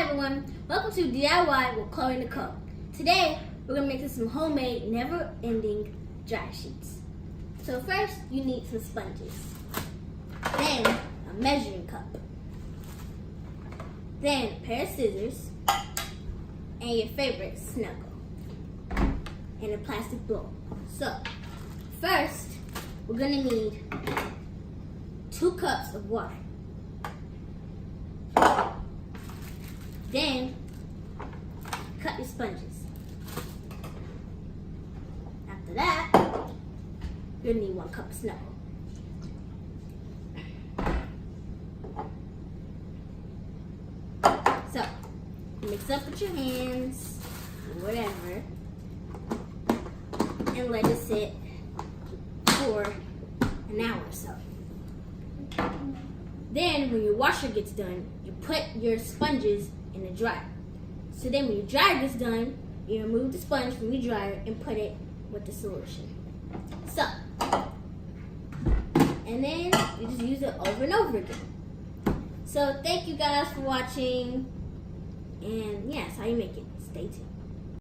everyone, welcome to DIY with Chloe Nicole. Today we're going to make some homemade never-ending dry sheets. So first you need some sponges, then a measuring cup, then a pair of scissors, and your favorite Snuggle, and a plastic bowl. So first we're going to need 2 cups of water. Then, cut your sponges. After that, you're gonna need 1 cup of Snuggle. So, mix up with your hands, or whatever, and let it sit for an hour or so. Then, when your washer gets done, you put your sponges in the dryer. So then when your dryer gets done, you remove the sponge from your dryer and put it with the solution. So, and then you just use it over and over again. So thank you guys for watching, and yeah, that's how you make it. Stay tuned.